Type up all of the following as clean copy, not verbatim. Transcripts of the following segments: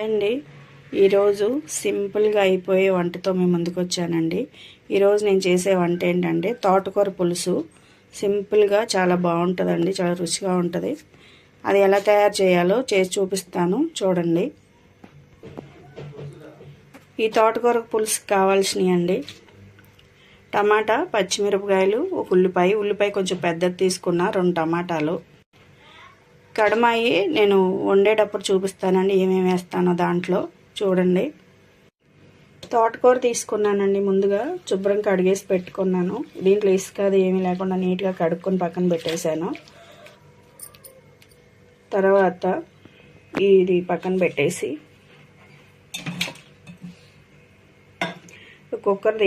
అండి, ఈరోజు సింపుల్గా అయిపోయే వంటతో మేము ముందుకు వచ్చానండి. ఈరోజు నేను చేసే వంట ఏంటంటే తోటకూర పులుసు. సింపుల్గా చాలా బాగుంటుందండి, చాలా రుచిగా ఉంటుంది. అది ఎలా తయారు చేయాలో చేసి చూపిస్తాను, చూడండి. ఈ తోటకూర పులుసు కావాల్సినవి అండి: టమాటా, పచ్చిమిరపకాయలు, ఒక ఉల్లిపాయ కొంచెం పెద్దది తీసుకున్న, 2 టమాటాలు. కడమాయి నేను వండేటప్పుడు చూపిస్తానండి ఏమేమి వేస్తానో దాంట్లో, చూడండి. తోటకూర తీసుకున్నానండి. ముందుగా శుభ్రం కడిగేసి పెట్టుకున్నాను. దీంట్లో ఇసుక అది ఏమీ లేకుండా నీట్గా కడుక్కొని పక్కన పెట్టేశాను. తర్వాత ఇది పక్కన పెట్టేసి కుక్కర్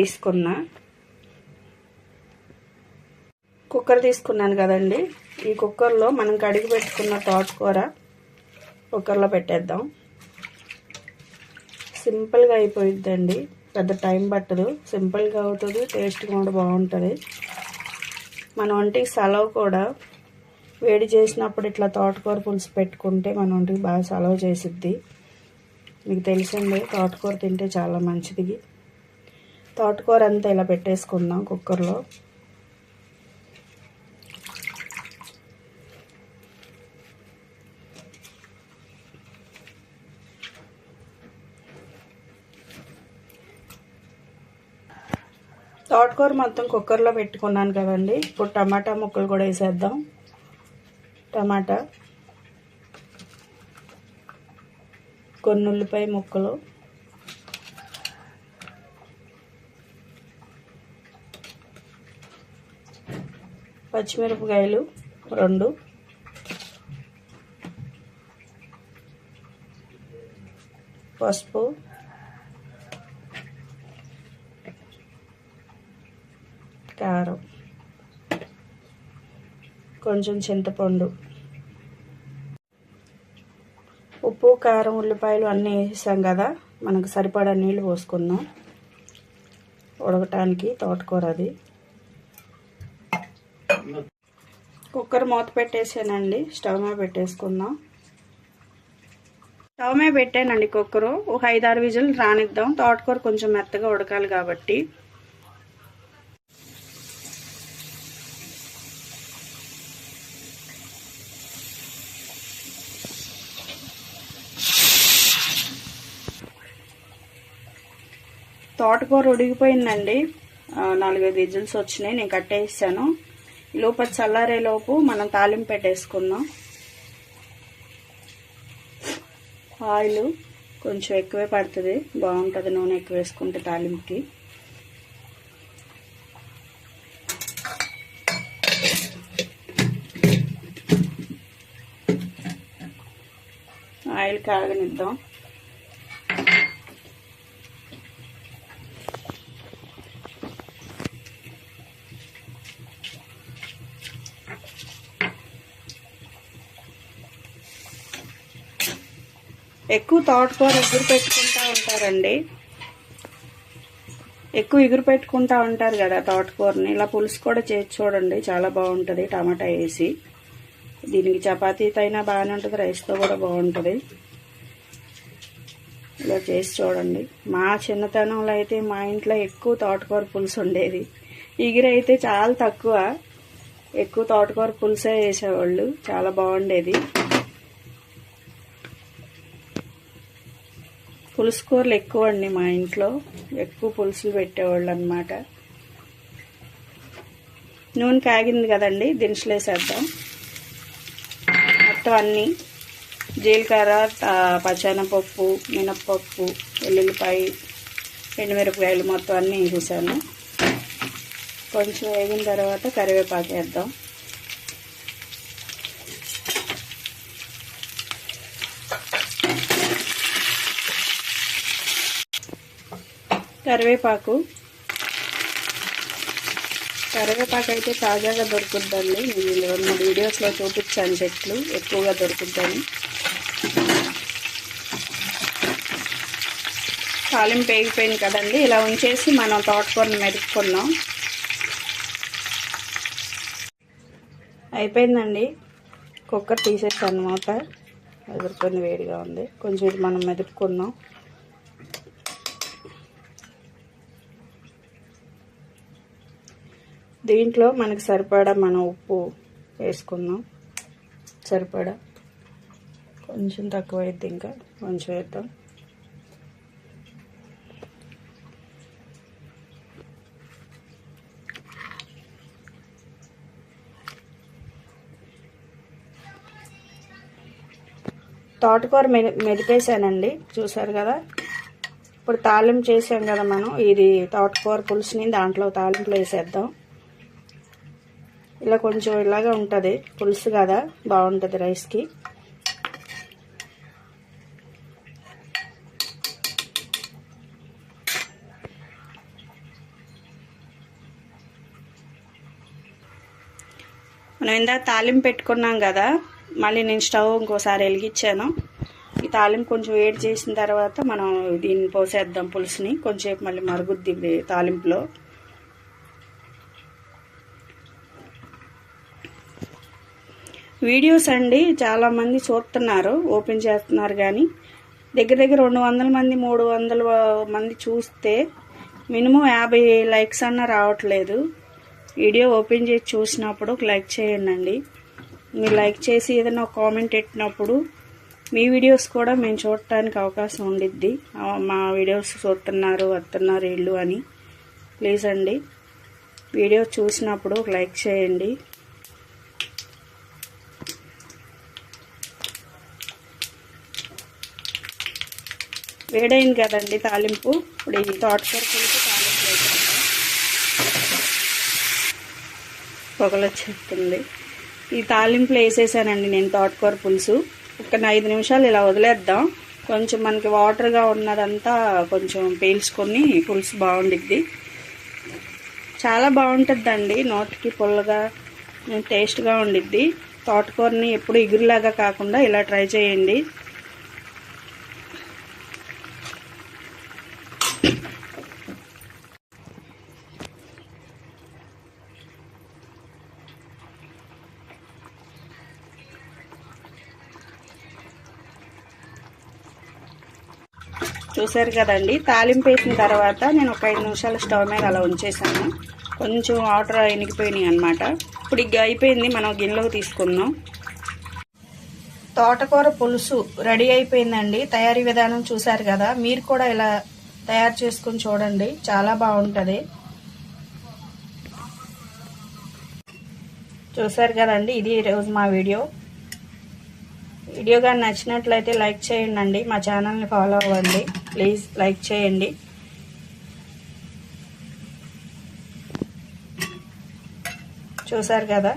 తీసుకున్నాను కదండి. ఈ కుక్కర్లో మనం కడిగి పెట్టుకున్న తోటకూర కుక్కర్లో పెట్టేద్దాం. సింపుల్గా అయిపోయిద్దండి, పెద్ద టైం పట్టదు, సింపుల్గా అవుతుంది, టేస్ట్ కూడా బాగుంటుంది. మన ఒంటికి సలవ కూడా, వేడి చేసినప్పుడు ఇట్లా తోటకూర పులుసు పెట్టుకుంటే మన ఒంటికి బాగా సలవ చేసిద్ది. మీకు తెలిసిందే, తోటకూర తింటే చాలా మంచిది. తోటకూర అంతా ఇలా పెట్టేసుకుందాం కుక్కర్లో. తోటకూర మొత్తం కుక్కర్లో పెట్టుకున్నాను కదండి. ఇప్పుడు టమాటా ముక్కలు కూడా వేసేద్దాం. టమాటా, కొన్ని ఉల్లిపాయ ముక్కలు, పచ్చిమిరపకాయలు 2, పసుపు, కారం, కొంచెం చింతపండు, ఉప్పు, కారం, ఉల్లిపాయలు అన్నీ వేసాం కదా. మనకు సరిపడా నీళ్ళు పోసుకుందాం ఉడకటానికి తోటకూర. అది కుక్కర్ మూత పెట్టేసానండి. స్టవ్ మీద పెట్టేసుకుందాం. స్టవ్ మీద పెట్టానండి కుక్కరు. ఒక 5-6 విజిల్ రానిద్దాం. తోటకూర కొంచెం మెత్తగా ఉడకాలి కాబట్టి. తోటకూర ఉడికిపోయిందండి. 4-5 విజిల్స్ వచ్చినాయి. నేను కట్టేసాను. లోపల చల్లారేలోపు మనం తాలింపు పెట్టేసుకుందాం. ఆయిల్ కొంచెం ఎక్కువే పడుతుంది, బాగుంటుంది నూనె ఎక్కువ వేసుకుంటే తాలింపుకి. ఆయిల్ కాగనిద్దాం. ఎక్కువ తోటకూర ఎగురు పెట్టుకుంటూ ఉంటారండి. ఎక్కువ ఎగురు పెట్టుకుంటూ ఉంటారు కదా తోటకూరని. ఇలా పులుసు కూడా చేసి చూడండి, చాలా బాగుంటుంది. టమాటా వేసి దీనికి చపాతీతో అయినా బాగానే ఉంటుంది, రైస్తో కూడా బాగుంటుంది. ఇలా చేసి చూడండి. మా చిన్నతనంలో అయితే మా ఇంట్లో ఎక్కువ తోటకూర పులుసు ఉండేది. ఎగురు అయితే చాలా తక్కువ, ఎక్కువ తోటకూర పులుసే వేసేవాళ్ళు, చాలా బాగుండేది. పులుసు కూరలు ఎక్కువ అండి మా ఇంట్లో, ఎక్కువ పులుసులు పెట్టేవాళ్ళు అన్నమాట. నూనె కాగింది కదండి, దినుసులు వేసేద్దాం. మొత్తం అన్నీ జీలకర్ర, పచ్చెనపప్పు, మినప్పప్పు, వెల్లుల్లిపాయ, ఎండుమిరపకాయలు మొత్తం అన్నీ వేసేసాను. కొంచెం వేగిన తర్వాత కరివేపాకు వేద్దాం. కరివేపాకు అయితే తాజాగా దొరుకుద్దండి. నేను 2-3 వీడియోస్లో చూపించాను చెట్లు ఎక్కువగా దొరుకుద్దని. తాలింపు వేగిపోయింది కదండి. ఇలా ఉంచేసి మనం తోటకూరని మెదుపుకున్నాం. అయిపోయిందండి. కుక్కర్ తీసేసాను మూత. ఎదురుకొని వేడిగా ఉంది. కొంచెం ఇది మనం మెదుపుకుందాం. దీంట్లో మనకి సరిపడా మనం ఉప్పు వేసుకుందాం. సరిపడా, కొంచెం తక్కువ అయింది, ఇంకా కొంచెం వేద్దాం. తోటకూర మెదిపేసానండి, చూసారు కదా. ఇప్పుడు తాలింపు చేసాం కదా మనం, ఇది తోటకూర పులుసుని దాంట్లో తాలింపులో వేసేద్దాం. ఇలా కొంచెం ఇలాగా ఉంటుంది పులుసు కదా, బాగుంటుంది రైస్కి. మనం ఇందాక తాలింపు పెట్టుకున్నాం కదా, మళ్ళీ నేను స్టవ్ ఇంకోసారి వెలిగించాను. ఈ తాలింపు కొంచెం వేడి చేసిన తర్వాత మనం దీన్ని పోసేద్దాం పులుసుని. కొంచెంసేపు మళ్ళీ మరుగుద్ది తాలింపులో. వీడియోస్ అండి చాలామంది చూస్తున్నారు, ఓపెన్ చేస్తున్నారు, కానీ దగ్గర 200 మంది 300 మంది చూస్తే మినిమం 50 లైక్స్ అన్న రావట్లేదు. వీడియో ఓపెన్ చేసి చూసినప్పుడు ఒక లైక్ చేయండి. మీరు లైక్ చేసి ఏదైనా కామెంట్ పెట్టినప్పుడు మీ వీడియోస్ కూడా మేము చూడటానికి అవకాశం ఉండిద్ది. మా వీడియోస్ చూస్తున్నారు వస్తున్నారు వీళ్ళు అని. ప్లీజ్ అండి, వీడియో చూసినప్పుడు ఒక లైక్ చేయండి. వేడైంది కదండి తాలింపు. ఇప్పుడు ఈ తోటకూర పులుసు తాలింపు వేసేద్దాం. పొగలు వచ్చేస్తుంది. ఈ తాలింపులో వేసేసానండి నేను తోటకూర పులుసు. ఒక 5 నిమిషాలు ఇలా వదిలేద్దాం. కొంచెం మనకి వాటర్గా ఉన్నదంతా కొంచెం పీల్చుకొని పులుసు బాగుండిద్ది. చాలా బాగుంటుందండి, నోటికి పుల్లగా టేస్ట్గా ఉండిద్ది. తోటకూరని ఎప్పుడు ఇగురులాగా కాకుండా ఇలా ట్రై చేయండి. చూసారు కదండి, తాలింపు వేసిన తర్వాత నేను ఒక 5 నిమిషాలు స్టవ్ మీద అలా ఉంచేసాను. కొంచెం వాటర్ ఎనిగిపోయినాయి అన్నమాట. ఇప్పుడు ఇక అయిపోయింది, మనం గిన్నెలోకి తీసుకుందాం. తోటకూర పులుసు రెడీ అయిపోయిందండి. తయారీ విధానం చూసారు కదా, మీరు కూడా ఇలా తయారు చేసుకుని చూడండి, చాలా బాగుంటుంది. చూసారు కదండి, ఇది ఈరోజు మా వీడియో కానీ నచ్చినట్లయితే లైక్ చేయండి. మా ఛానల్ని ఫాలో అవ్వండి, ప్లీజ్ లైక్ చేయండి. చూసారు కదా.